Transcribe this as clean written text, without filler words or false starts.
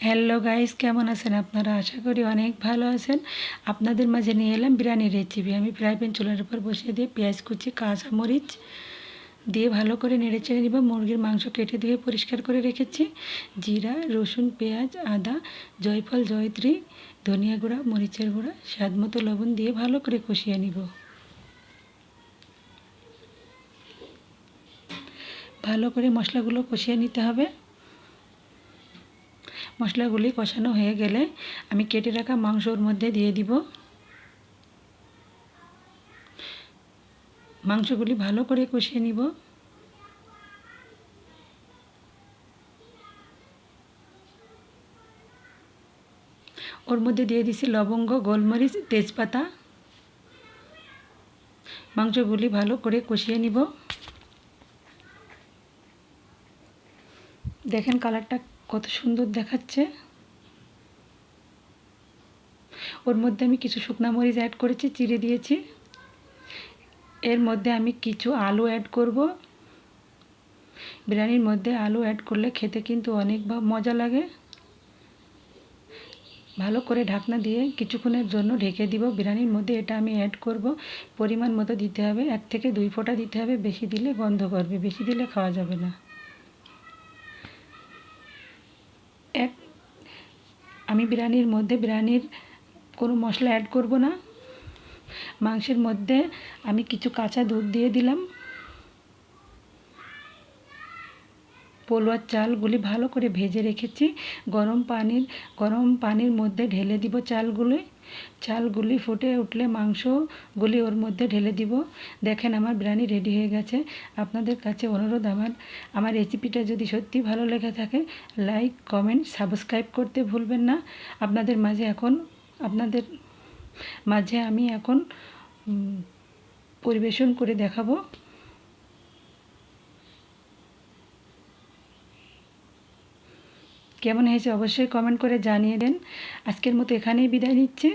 Hello guys, কেমন আছেন আপনারা? আশা করি অনেক ভালো আছেন। আপনাদের মাঝে নিয়ে এলাম বিরিয়ানির রেসিপি। আমি ফ্রাই প্যান চুলার উপর বসিয়ে দিয়ে পেঁয়াজ কুচি, কাঁচামরিচ দিয়ে ভালো করে নেড়ে চেড়ে নিব। মুরগির মাংস কেটে ধুয়ে পরিষ্কার করে রেখেছি। জিরা, রসুন, পেঁয়াজ, আদা, জয়ফল, জয়ত্রী, ধনিয়া গুঁড়া, মরিচের গুঁড়া, স্বাদ মতো লবণ দিয়ে ভালো করে কষিয়ে নিব। ভালো করে মশলাগুলো কষিয়ে নিতে হবে। মশলাগুলি কষানো হয়ে গেলে আমি কেটে রাখা মাংস ওর মধ্যে দিয়ে দিব। মাংসগুলি ভালো করে কষিয়ে নিব। ওর মধ্যে দিয়ে দিছি লবঙ্গ, গোলমরিচ, তেজপাতা। মাংসগুলি ভালো করে কষিয়ে নিব। দেখেন কালারটা কত সুন্দর দেখাচ্ছে। ওর মধ্যে আমি কিছু শুকনো মরিচ অ্যাড করেছি, চিড়ে দিয়েছি। এর মধ্যে আমি কিছু আলু অ্যাড করব। বিরিয়ানির মধ্যে আলু অ্যাড করলে খেতে কিন্তু অনেক মজা লাগে। ভালো করে ঢাকনা দিয়ে কিছুক্ষণের জন্য ঢেকে দিব। বিরিয়ানির মধ্যে এটা আমি অ্যাড করব। পরিমাণ মতো দিতে হবে, 1 থেকে 2 ফোঁটা দিতে হবে। বেশি দিলে গন্ধ করবে, বেশি দিলে খাওয়া যাবে না। আমি বিরিয়ানির কোনো মশলা অ্যাড করব না। মাংসের মধ্যে আমি কিছু কাঁচা দুধ দিয়ে দিলাম। পোলোয়ার চালগুলি ভালো করে ভেজে রেখেছি। গরম পানির মধ্যে ঢেলে দিব চালগুলি ফুটে উঠলে মাংসগুলি ওর মধ্যে ঢেলে দিব। দেখেন আমার বিরিয়ানি রেডি হয়ে গেছে। আপনাদের কাছে অনুরোধ, আমার রেসিপিটা যদি সত্যি ভালো লেগে থাকে, লাইক, কমেন্ট, সাবস্ক্রাইব করতে ভুলবেন না। আপনাদের মাঝে আমি এখন পরিবেশন করে দেখাবো। কেমন হয়েছে অবশ্যই কমেন্ট করে জানিয়ে দেন। আজকের মতো এখানেই বিদায় নিচ্ছি।